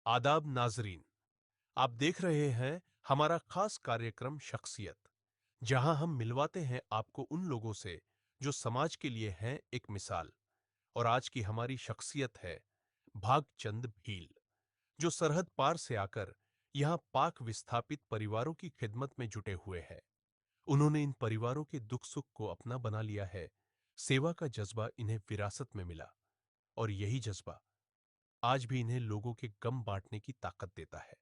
आदाब नाजरीन। आप देख रहे हैं हमारा खास कार्यक्रम शख्सियत, जहां हम मिलवाते हैं आपको उन लोगों से जो समाज के लिए हैं एक मिसाल। और आज की हमारी शख्सियत है भागचंद भील, जो सरहद पार से आकर यहां पाक विस्थापित परिवारों की खिदमत में जुटे हुए हैं। उन्होंने इन परिवारों के दुख सुख को अपना बना लिया है। सेवा का जज्बा इन्हें विरासत में मिला, और यही जज्बा आज भी इन्हें लोगों के गम बांटने की ताकत देता है।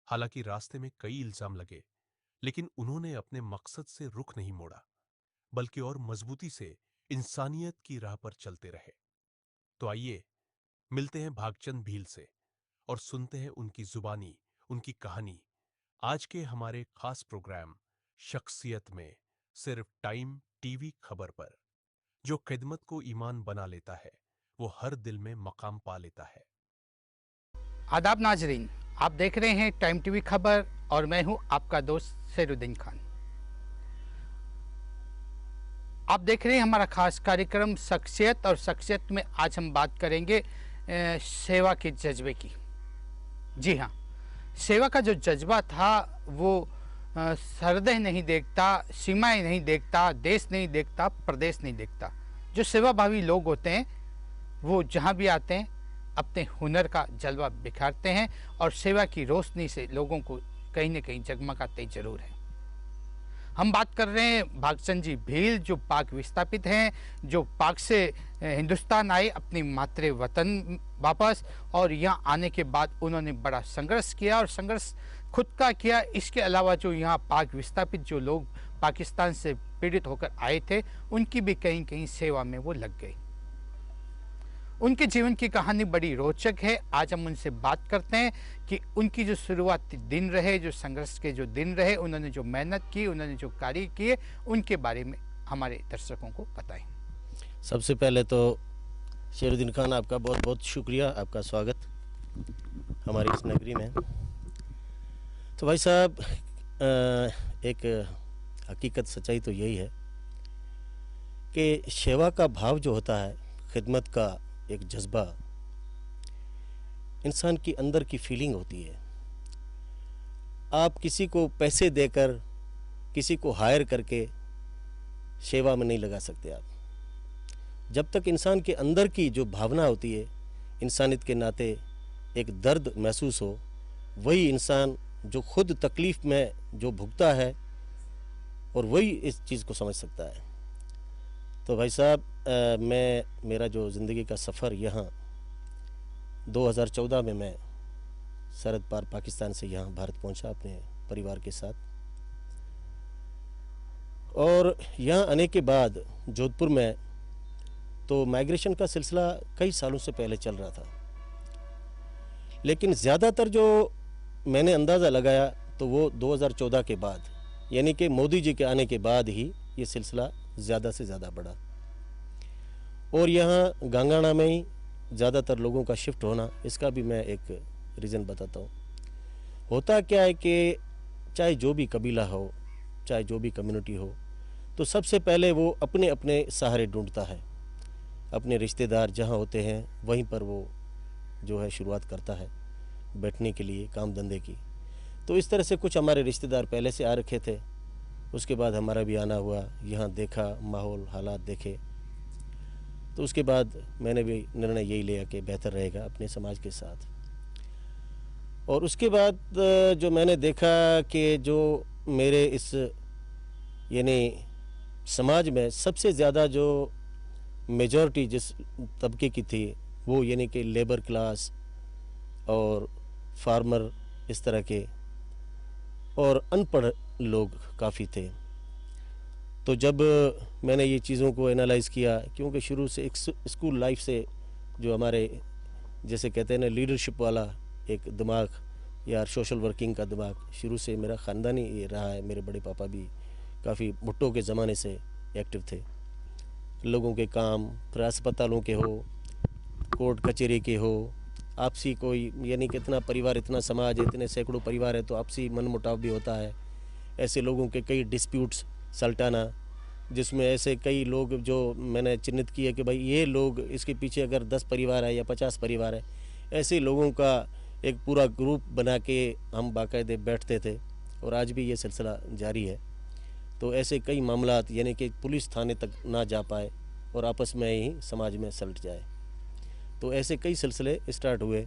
हालांकि रास्ते में कई इल्जाम लगे, लेकिन उन्होंने अपने मकसद से रुख नहीं मोड़ा, बल्कि और मजबूती से इंसानियत की राह पर चलते रहे। तो आइए मिलते हैं भागचंद भील से और सुनते हैं उनकी जुबानी, उनकी कहानी, आज के हमारे खास प्रोग्राम शख्सियत में, सिर्फ टाइम टीवी खबर पर। जो खिदमत को ईमान बना लेता है, वो हर दिल में मकाम पा लेता है। आदाब नाजरीन, आप देख रहे हैं टाइम टीवी खबर और मैं हूं आपका दोस्त सैरुद्दीन खान। आप देख रहे हैं हमारा खास कार्यक्रम शख्सियत, और शख्सियत में आज हम बात करेंगे सेवा के जज्बे की। जी हाँ, सेवा का जो जज्बा था वो सरहदें नहीं देखता, सीमाएं नहीं देखता, देश नहीं देखता, प्रदेश नहीं देखता। जो सेवाभावी लोग होते हैं वो जहाँ भी आते हैं अपने हुनर का जलवा बिखारते हैं और सेवा की रोशनी से लोगों को कहीं न कहीं जगमगाते जरूर हैं। हम बात कर रहे हैं भागचंद जी भील, जो पाक विस्थापित हैं, जो पाक से हिंदुस्तान आए अपनी मातृ वतन वापस, और यहाँ आने के बाद उन्होंने बड़ा संघर्ष किया, और संघर्ष खुद का किया। इसके अलावा जो यहाँ पाक विस्थापित जो लोग पाकिस्तान से पीड़ित होकर आए थे, उनकी भी कहीं कहीं सेवा में वो लग गए। उनके जीवन की कहानी बड़ी रोचक है। आज हम उनसे बात करते हैं कि उनकी जो शुरुआती दिन रहे, जो संघर्ष के जो दिन रहे, उन्होंने जो मेहनत की, उन्होंने जो कार्य किए, उनके बारे में हमारे दर्शकों को बताएं। सबसे पहले तो शेरुद्दीन खान, आपका बहुत बहुत शुक्रिया, आपका स्वागत हमारी इस नगरी में। तो भाई साहब, एक हकीकत सच्चाई तो यही है कि सेवा का भाव जो होता है, खिदमत का एक जज्बा, इंसान की अंदर की फीलिंग होती है। आप किसी को पैसे देकर, किसी को हायर करके सेवा में नहीं लगा सकते आप। जब तक इंसान के अंदर की जो भावना होती है, इंसानियत के नाते एक दर्द महसूस हो, वही इंसान जो खुद तकलीफ़ में जो भुगता है और वही इस चीज़ को समझ सकता है। तो भाई साहब, मेरा जो ज़िंदगी का सफ़र यहाँ 2014 में मैं सरहद पार पाकिस्तान से यहाँ भारत पहुँचा अपने परिवार के साथ। और यहाँ आने के बाद जोधपुर में तो माइग्रेशन का सिलसिला कई सालों से पहले चल रहा था, लेकिन ज़्यादातर जो मैंने अंदाज़ा लगाया तो वो 2014 के बाद, यानी कि मोदी जी के आने के बाद ही ये सिलसिला ज़्यादा से ज़्यादा बढ़ा। और यहाँ गांगाना में ही ज़्यादातर लोगों का शिफ्ट होना, इसका भी मैं एक रीज़न बताता हूँ। होता क्या है कि चाहे जो भी कबीला हो, चाहे जो भी कम्युनिटी हो, तो सबसे पहले वो अपने अपने सहारे ढूंढता है। अपने रिश्तेदार जहाँ होते हैं वहीं पर वो जो है शुरुआत करता है बैठने के लिए, काम धंधे की। तो इस तरह से कुछ हमारे रिश्तेदार पहले से आ रखे थे, उसके बाद हमारा भी आना हुआ, यहाँ देखा, माहौल हालात देखे, तो उसके बाद मैंने भी निर्णय यही लिया कि बेहतर रहेगा अपने समाज के साथ। और उसके बाद जो मैंने देखा कि जो मेरे इस यानी समाज में सबसे ज़्यादा जो मेजॉरिटी जिस तबके की थी, वो यानी कि लेबर क्लास और फार्मर, इस तरह के, और अनपढ़ लोग काफ़ी थे। तो जब मैंने ये चीज़ों को एनालाइज़ किया, क्योंकि शुरू से एक स्कूल लाइफ से जो हमारे जैसे कहते हैं ना लीडरशिप वाला एक दिमाग या सोशल वर्किंग का दिमाग शुरू से मेरा ख़ानदानी ये रहा है। मेरे बड़े पापा भी काफ़ी भुट्टो के ज़माने से एक्टिव थे। लोगों के काम, फिर अस्पतालों के हो, कोर्ट कचहरी के हो, आपसी कोई यानी कि इतना परिवार, इतना समाज, इतने सैकड़ों परिवार है तो आपसी मनमुटाव भी होता है। ऐसे लोगों के कई डिस्प्यूट्स सल्टाना, जिसमें ऐसे कई लोग जो मैंने चिन्हित किए कि भाई ये लोग, इसके पीछे अगर 10 परिवार है या 50 परिवार है, ऐसे लोगों का एक पूरा ग्रुप बना के हम बाकायदे बैठते थे और आज भी ये सिलसिला जारी है। तो ऐसे कई मामलात यानी कि पुलिस थाने तक ना जा पाए और आपस में ही समाज में सलट जाए, तो ऐसे कई सिलसिले स्टार्ट हुए।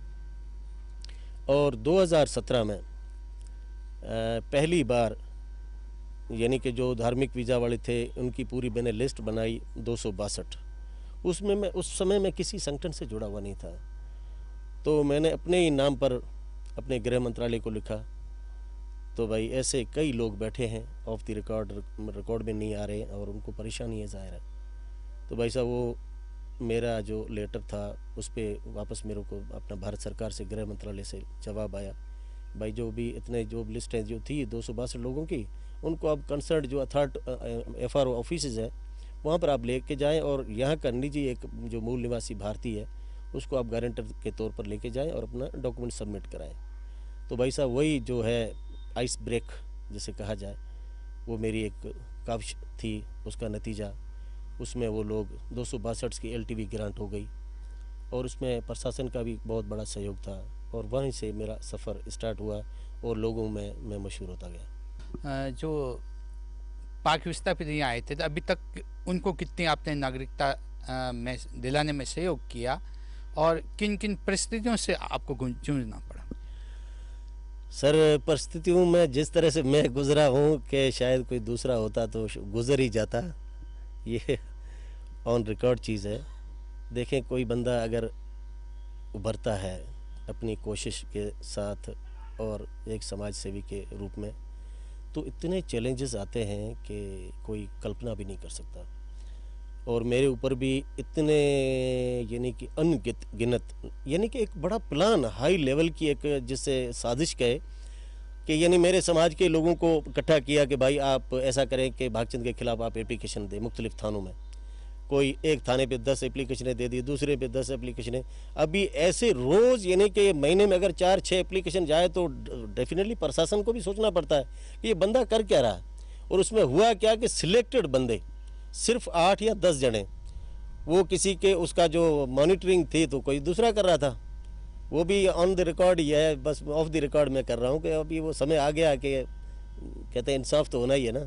और 2017 में पहली बार यानी कि जो धार्मिक वीज़ा वाले थे उनकी पूरी मैंने लिस्ट बनाई 262। उसमें मैं उस समय में किसी संगठन से जुड़ा हुआ नहीं था, तो मैंने अपने ही नाम पर अपने गृह मंत्रालय को लिखा। तो भाई ऐसे कई लोग बैठे हैं ऑफ द रिकॉर्ड में नहीं आ रहे और उनको परेशानी है ज़ाहिर है। तो भाई साहब वो मेरा जो लेटर था उस पर वापस मेरे को अपना भारत सरकार से गृह मंत्रालय से जवाब आया, भाई जो भी इतने जो लिस्टें जो थी 262 लोगों की, उनको अब कंसर्न जो FRO ऑफिस है वहाँ पर आप लेके जाएं और यहाँ का निजी एक जो मूल निवासी भारतीय है उसको आप गारंटर के तौर पर लेके जाएं और अपना डॉक्यूमेंट सबमिट कराएं। तो भाई साहब वही जो है आइस ब्रेक जिसे कहा जाए, वो मेरी एक काविश थी, उसका नतीजा उसमें वो लोग 262 की LTV ग्रांट हो गई और उसमें प्रशासन का भी बहुत बड़ा सहयोग था और वहीं से मेरा सफ़र स्टार्ट हुआ और लोगों में मैं मशहूर होता गया। जो पाक विस्थापित यहाँ आए थे तो अभी तक उनको कितनी आपने नागरिकता में दिलाने में सहयोग किया और किन किन परिस्थितियों से आपको जूझना पड़ा? सर परिस्थितियों में जिस तरह से मैं गुज़रा हूँ कि शायद कोई दूसरा होता तो गुज़र ही जाता, ये ऑन रिकॉर्ड चीज़ है। देखें कोई बंदा अगर उभरता है अपनी कोशिश के साथ और एक समाज सेवी के रूप में, तो इतने चैलेंजेस आते हैं कि कोई कल्पना भी नहीं कर सकता। और मेरे ऊपर भी इतने यानी कि अनगिनत यानी कि एक बड़ा प्लान हाई लेवल की एक जिससे साजिश कहे कि यानी मेरे समाज के लोगों को इकट्ठा किया कि भाई आप ऐसा करें कि भागचंद के खिलाफ आप एप्लीकेशन दें मुख्तलिफ थानों में। कोई एक थाने पे 10 एप्लीकेशनें दे दी, दूसरे पे 10 एप्लीकेशनें। अभी ऐसे रोज़ यानी कि महीने में अगर 4-6 एप्लीकेशन जाए तो डेफिनेटली प्रशासन को भी सोचना पड़ता है कि ये बंदा कर क्या रहा है। और उसमें हुआ क्या कि सिलेक्टेड बंदे सिर्फ 8 या 10 जने, वो किसी के उसका जो मॉनिटरिंग थी तो कोई दूसरा कर रहा था, वो भी ऑन द रिकॉर्ड ही है, बस ऑफ द रिकॉर्ड में कर रहा हूँ कि अभी वो समय आ गया कि कहते हैं इंसाफ तो होना ही है ना।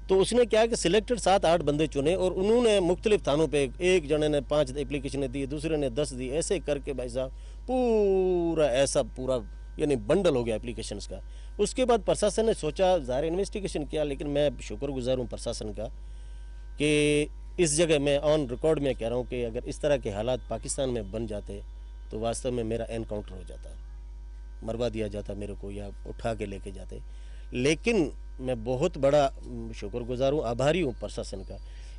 तो उसने क्या कि सिलेक्टेड 7-8 बंदे चुने और उन्होंने मुख्तलिफ थानों पे एक जने ने 5 एप्लीकेशनें दी, दूसरे ने 10 दी, ऐसे करके भाई साहब पूरा यानी बंडल हो गया एप्लीकेशंस का। उसके बाद प्रशासन ने सोचा, ज़ाहिर इन्वेस्टिगेशन किया, लेकिन मैं शुक्रगुजार हूँ प्रशासन का कि इस जगह मैं ऑन रिकॉर्ड में कह रहा हूँ कि अगर इस तरह के हालात पाकिस्तान में बन जाते तो वास्तव में मेरा एनकाउंटर हो जाता, मरवा दिया जाता मेरे को या उठा के लेके जाते। लेकिन मैं बहुत बड़ा शुक्रगुजार हूँ, आभारी हूँ प्रशासन का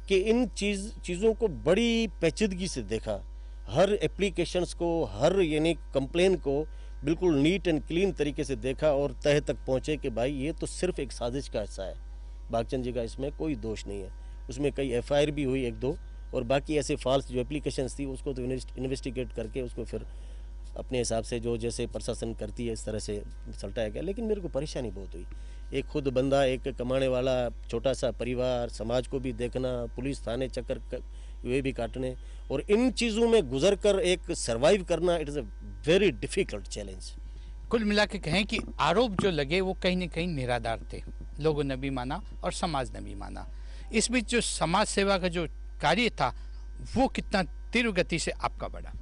कि इन चीज़ों को बड़ी पेचीदगी से देखा, हर एप्लीकेशंस को, हर यानी कंप्लेन को बिल्कुल नीट एंड क्लीन तरीके से देखा और तह तक पहुँचे कि भाई ये तो सिर्फ एक साजिश का हिस्सा है, भागचंद जी का इसमें कोई दोष नहीं है। उसमें कई FIR भी हुई 1-2 और बाकी ऐसे फॉल्स जो एप्लीकेशंस थी उसको तो इन्वेस्टिगेट करके उसको फिर अपने हिसाब से जो जैसे प्रशासन करती है इस तरह से सलटाया गया। लेकिन मेरे को परेशानी बहुत हुई, एक खुद बंदा, एक कमाने वाला छोटा सा परिवार, समाज को भी देखना, पुलिस थाने चक्कर वे भी काटने और इन चीज़ों में गुजर कर एक सर्वाइव करना, it is a very difficult challenge. कुल मिला के कहें कि आरोप जो लगे वो कहीं न कहीं निराधार थे, लोगों ने भी माना और समाज ने भी माना। इस बीच जो समाज सेवा का जो कार्य था वो कितना तीव्र गति से आपका बढ़ा?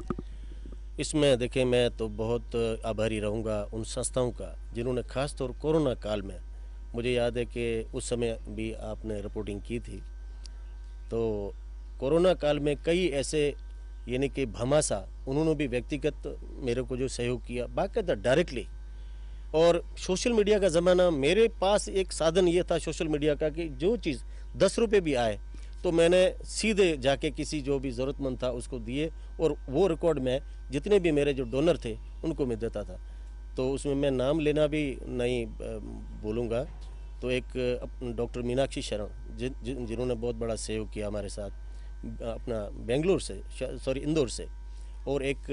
इसमें देखें मैं तो बहुत आभारी रहूँगा उन संस्थाओं का जिन्होंने ख़ास तौर कोरोना काल में, मुझे याद है कि उस समय भी आपने रिपोर्टिंग की थी, तो कोरोना काल में कई ऐसे यानी कि भमासा उन्होंने भी व्यक्तिगत मेरे को जो सहयोग किया बाकायदा डायरेक्टली। और सोशल मीडिया का ज़माना, मेरे पास एक साधन ये था सोशल मीडिया का कि जो चीज़ 10 रुपये भी आए तो मैंने सीधे जाके किसी जो भी ज़रूरतमंद था उसको दिए और वो रिकॉर्ड में जितने भी मेरे जो डोनर थे उनको मैं देता था। तो उसमें मैं नाम लेना भी नहीं बोलूँगा, तो एक डॉक्टर मीनाक्षी शरण जिन्होंने बहुत बड़ा सहयोग किया हमारे साथ अपना बेंगलुरु से, सॉरी इंदौर से, और एक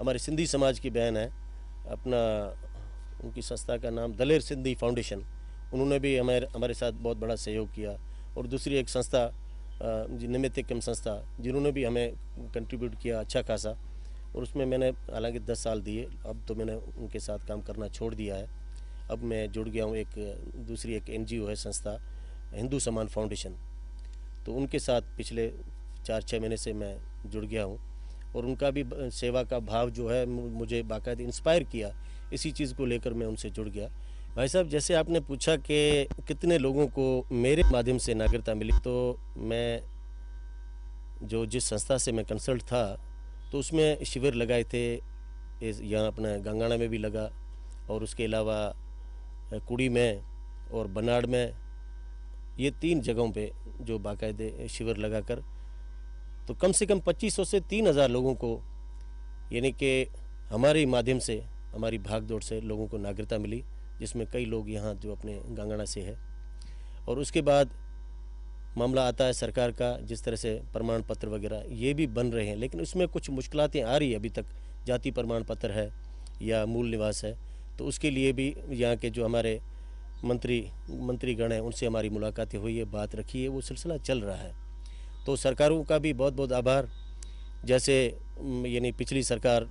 हमारे सिंधी समाज की बहन है, अपना उनकी संस्था का नाम दलेर सिंधी फाउंडेशन, उन्होंने भी हमारे साथ बहुत बड़ा सहयोग किया। और दूसरी एक संस्था निमित्तिकम संस्था जिन्होंने भी हमें कंट्रीब्यूट किया अच्छा खासा। और उसमें मैंने हालांकि 10 साल दिए, अब तो मैंने उनके साथ काम करना छोड़ दिया है। अब मैं जुड़ गया हूँ दूसरी एक NGO है संस्था, हिंदू सम्मान फाउंडेशन, तो उनके साथ पिछले 4-6 महीने से मैं जुड़ गया हूँ। और उनका भी सेवा का भाव जो है मुझे बाकायदा इंस्पायर किया, इसी चीज़ को लेकर मैं उनसे जुड़ गया। भाई साहब, जैसे आपने पूछा कि कितने लोगों को मेरे माध्यम से नागरिकता मिली, तो मैं जिस संस्था से मैं कंसल्ट था तो उसमें शिविर लगाए थे, यहाँ अपना गंगाना में भी लगा, और उसके अलावा कुड़ी में और बनाड़ में, ये 3 जगहों पे जो बाकायदे शिविर लगाकर तो कम से कम 2500 से 3000 लोगों को, यानी कि हमारे माध्यम से, हमारी भागदौड़ से लोगों को नागरिकता मिली, जिसमें कई लोग यहाँ जो अपने गंगाना से है। और उसके बाद मामला आता है सरकार का, जिस तरह से प्रमाण पत्र वगैरह ये भी बन रहे हैं, लेकिन उसमें कुछ मुश्किलातें आ रही है अभी तक। जाति प्रमाण पत्र है या मूल निवास है, तो उसके लिए भी यहाँ के जो हमारे मंत्रीगण हैं उनसे हमारी मुलाकातें हुई है, बात रखी है, वो सिलसिला चल रहा है। तो सरकारों का भी बहुत बहुत आभार। जैसे यानी पिछली सरकार,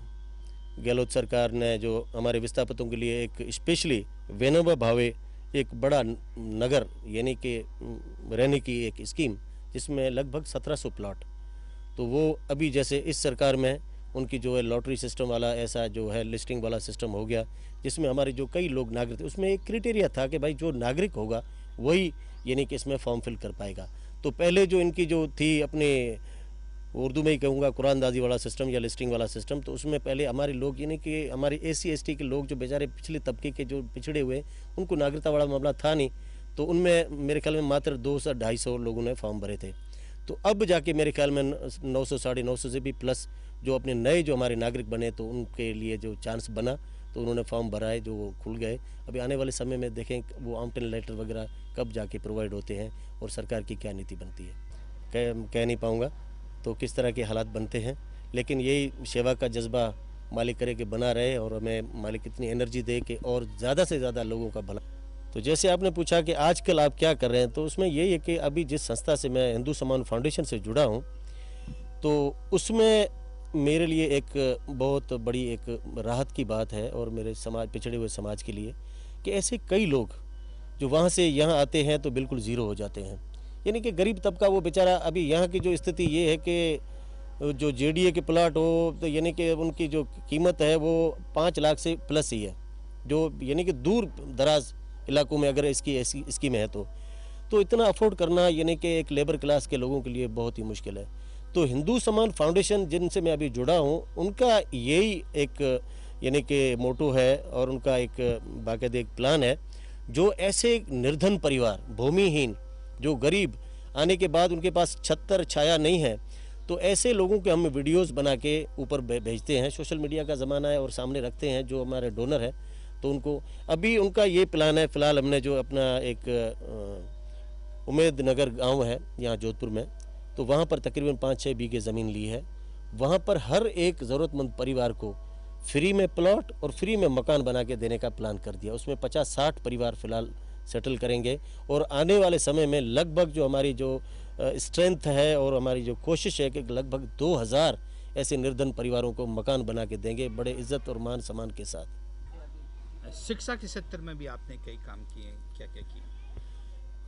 गहलोत सरकार ने जो हमारे विस्थापितों के लिए एक स्पेशली विनोबा भावे एक बड़ा नगर यानी कि रहने की एक स्कीम, जिसमें लगभग 1700 प्लॉट, तो वो अभी जैसे इस सरकार में उनकी जो है लॉटरी सिस्टम वाला ऐसा जो है लिस्टिंग वाला सिस्टम हो गया, जिसमें हमारे जो कई लोग नागरिक थे, उसमें एक क्राइटेरिया था कि भाई जो नागरिक होगा वही यानी कि इसमें फॉर्म फिल कर पाएगा। तो पहले जो इनकी जो थी अपने उर्दू में ही कहूँगा कुरानदाजी वाला सिस्टम या लिस्टिंग वाला सिस्टम, तो उसमें पहले हमारे लोग यानी कि हमारे SC ST के लोग जो बेचारे पिछले तबके के जो पिछड़े हुए, उनको नागरिकता वाला मामला था नहीं, तो उनमें मेरे ख्याल में मात्र 200-250 लोगों ने फॉर्म भरे थे। तो अब जाके मेरे ख्याल में 900-950 से भी प्लस जो अपने नए जो हमारे नागरिक बने, तो उनके लिए जो चांस बना, तो उन्होंने फॉर्म भरा है, जो वो खुल गए। अभी आने वाले समय में देखें वो आउटन लेटर वगैरह कब जाके प्रोवाइड होते हैं और सरकार की क्या नीति बनती है, कह नहीं पाऊँगा तो किस तरह के हालात बनते हैं, लेकिन यही सेवा का जज्बा मालिक करे कि बना रहे, और हमें मालिक इतनी एनर्जी दे कि और ज़्यादा से ज़्यादा लोगों का भला। तो जैसे आपने पूछा कि आजकल आप क्या कर रहे हैं, तो उसमें यही है कि अभी जिस संस्था से मैं हिंदू सम्मान फाउंडेशन से जुड़ा हूँ, तो उसमें मेरे लिए एक बहुत बड़ी एक राहत की बात है, और मेरे समाज, पिछड़े हुए समाज के लिए, कि ऐसे कई लोग जो वहाँ से यहाँ आते हैं तो बिल्कुल ज़ीरो हो जाते हैं। यानी कि गरीब तबका वो बेचारा, अभी यहाँ की जो स्थिति ये है कि जो JDA के प्लाट हो, तो यानी कि उनकी जो कीमत है वो 5 लाख से प्लस ही है, जो यानी कि दूर दराज इलाकों में अगर इसकी ऐसी स्कीम है तो इतना अफोर्ड करना यानी कि एक लेबर क्लास के लोगों के लिए बहुत ही मुश्किल है। तो हिंदू सम्मान फाउंडेशन जिनसे मैं अभी जुड़ा हूँ, उनका यही एक यानी कि मोटो है, और उनका एक बाकायदा एक प्लान है, जो ऐसे निर्धन परिवार, भूमिहीन, जो गरीब, आने के बाद उनके पास छत्तर छाया नहीं है, तो ऐसे लोगों के हम वीडियोस बना के ऊपर भेजते हैं। सोशल मीडिया का ज़माना है, और सामने रखते हैं जो हमारे डोनर है, तो उनको अभी उनका ये प्लान है। फ़िलहाल हमने जो अपना एक उमेद नगर गाँव है यहाँ जोधपुर में, तो वहाँ पर तकरीबन 5-6 बीघे ज़मीन ली है। वहाँ पर हर एक ज़रूरतमंद परिवार को फ्री में प्लॉट और फ्री में मकान बना के देने का प्लान कर दिया। उसमें 50-60 परिवार फ़िलहाल सेटल करेंगे, और आने वाले समय में लगभग जो हमारी जो स्ट्रेंथ है और हमारी जो कोशिश है कि लगभग 2000 ऐसे निर्धन परिवारों को मकान बना के देंगे, बड़े इज्जत और मान सम्मान के साथ। शिक्षा के क्षेत्र में भी आपने कई काम किए, क्या क्या किए?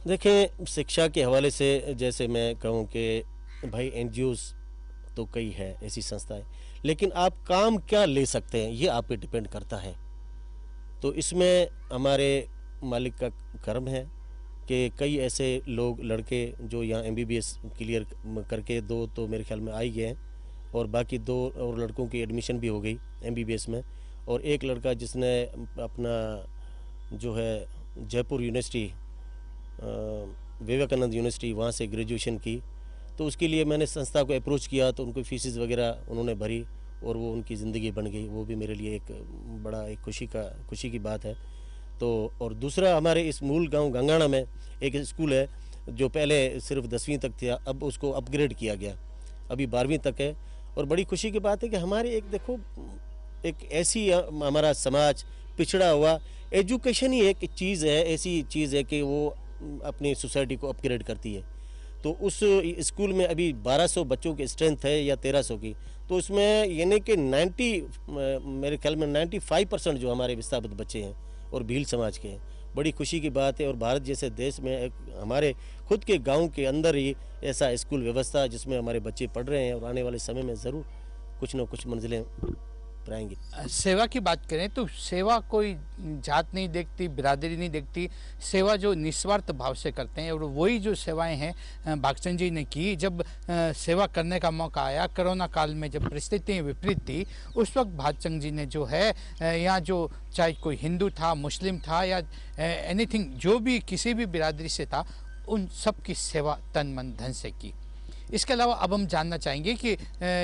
देखें, शिक्षा के हवाले से जैसे मैं कहूँ कि भाई NGOs तो कई है, ऐसी संस्थाएं, लेकिन आप काम क्या ले सकते हैं ये आप पे डिपेंड करता है। तो इसमें हमारे मालिक का कर्म है कि कई ऐसे लोग, लड़के जो यहाँ MBBS क्लियर करके 2 तो मेरे ख्याल में आ ही गए हैं, और बाकी 2 और लड़कों की एडमिशन भी हो गई MBBS में, और एक लड़का जिसने अपना जो है जयपुर यूनिवर्सिटी, विवेकानंद यूनिवर्सिटी, वहाँ से ग्रेजुएशन की, तो उसके लिए मैंने संस्था को अप्रोच किया, तो उनको फीसिस वगैरह उन्होंने भरी, और वो उनकी ज़िंदगी बन गई। वो भी मेरे लिए एक बड़ा एक खुशी की बात है। तो और दूसरा, हमारे इस मूल गांव गंगाना में एक स्कूल है जो पहले सिर्फ 10वीं तक था, अब उसको अपग्रेड किया गया, अभी 12वीं तक है। और बड़ी खुशी की बात है कि हमारे एक देखो, एक ऐसी हमारा समाज पिछड़ा हुआ, एजुकेशन ही एक चीज़ है, ऐसी चीज़ है कि वो अपनी सोसाइटी को अपग्रेड करती है। तो उस स्कूल में अभी 1200 बच्चों की स्ट्रेंथ है या 1300 की, तो उसमें यानी कि 90 मेरे ख्याल में 95% जो हमारे विस्थापित बच्चे हैं और भील समाज के हैं। बड़ी खुशी की बात है, और भारत जैसे देश में एक हमारे खुद के गांव के अंदर ही ऐसा स्कूल व्यवस्था है जिसमें हमारे बच्चे पढ़ रहे हैं, और आने वाले समय में ज़रूर कुछ न कुछ मंजिलें पाएंगे। सेवा की बात करें तो सेवा कोई जात नहीं देखती, बिरादरी नहीं देखती। सेवा जो निस्वार्थ भाव से करते हैं, और वही जो सेवाएं हैं भागचंद जी ने की। जब सेवा करने का मौका आया कोरोना काल में, जब परिस्थितियाँ विपरीत थी, उस वक्त भागचंद जी ने जो है यहाँ जो चाहे कोई हिंदू था, मुस्लिम था या एनीथिंग, जो भी किसी भी बिरादरी से था, उन सब की सेवा तन मन धन से की। इसके अलावा अब हम जानना चाहेंगे कि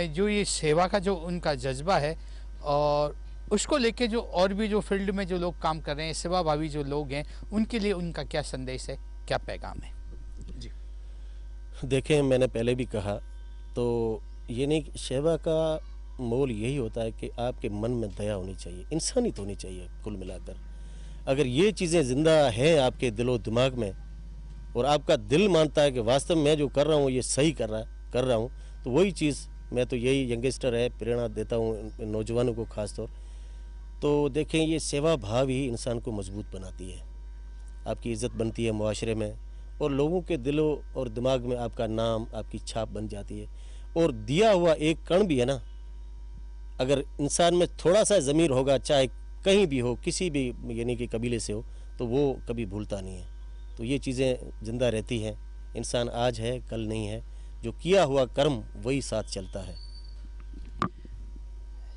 जो ये सेवा का जो उनका जज्बा है, और उसको लेके जो और भी जो फील्ड में जो लोग काम कर रहे हैं, सेवाभावी जो लोग हैं, उनके लिए उनका क्या संदेश है, क्या पैगाम है? जी। देखें, मैंने पहले भी कहा, तो ये नहीं, सेवा का मोल यही होता है कि आपके मन में दया होनी चाहिए, इंसानियत होनी चाहिए। कुल मिलाकर अगर ये चीज़ें ज़िंदा हैं आपके दिलो दिमाग में, और आपका दिल मानता है कि वास्तव में मैं जो कर रहा हूँ ये सही कर रहा हूँ, तो वही चीज़, मैं तो यही यंगस्टर है प्रेरणा देता हूँ नौजवानों को ख़ास तौर। तो देखें, ये सेवा भाव ही इंसान को मजबूत बनाती है, आपकी इज़्ज़त बनती है मुआशरे में, और लोगों के दिलों और दिमाग में आपका नाम, आपकी छाप बन जाती है। और दिया हुआ एक कण भी है ना, अगर इंसान में थोड़ा सा ज़मीर होगा, चाहे कहीं भी हो, किसी भी यानी कि कबीले से हो, तो वो कभी भूलता नहीं है। तो ये चीज़ें ज़िंदा रहती हैं। इंसान आज है, कल नहीं है। जो किया हुआ कर्म वही साथ चलता है।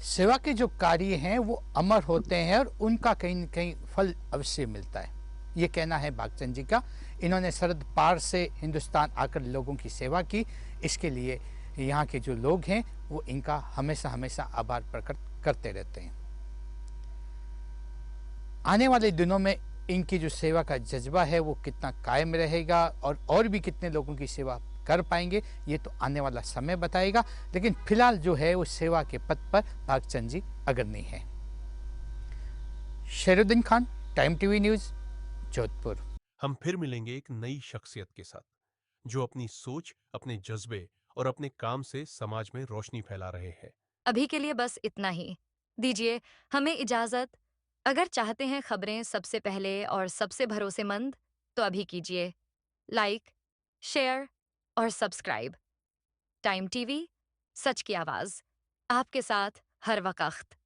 सेवा के जो कार्य हैं वो अमर होते हैं, और उनका कहीं न कहीं फल अवश्य मिलता है, ये कहना है भागचंद जी का। इन्होंने सरहद पार से हिंदुस्तान आकर लोगों की सेवा की। इसके लिए यहाँ के जो लोग हैं वो इनका हमेशा हमेशा आभार प्रकट करते रहते हैं। आने वाले दिनों में इनकी जो सेवा का जज्बा है वो कितना कायम रहेगा, और भी कितने लोगों की सेवा कर पाएंगे, ये तो आने वाला समय बताएगा। लेकिन फिलहाल जो है वो सेवा के पथ पर भागचंद जी अग्रणी है। Sheruddin Khan, time TV news, Jodhpur. हम फिर मिलेंगे एक नई शख्सियत के साथ, जो अपनी सोच, अपने जज्बे और अपने काम से समाज में रोशनी फैला रहे हैं। अभी के लिए बस इतना ही। दीजिए हमें इजाज़त। अगर चाहते हैं खबरें सबसे पहले और सबसे भरोसेमंद, तो अभी कीजिए लाइक, शेयर और सब्सक्राइब। टाइम टीवी, सच की आवाज़, आपके साथ हर वक्त।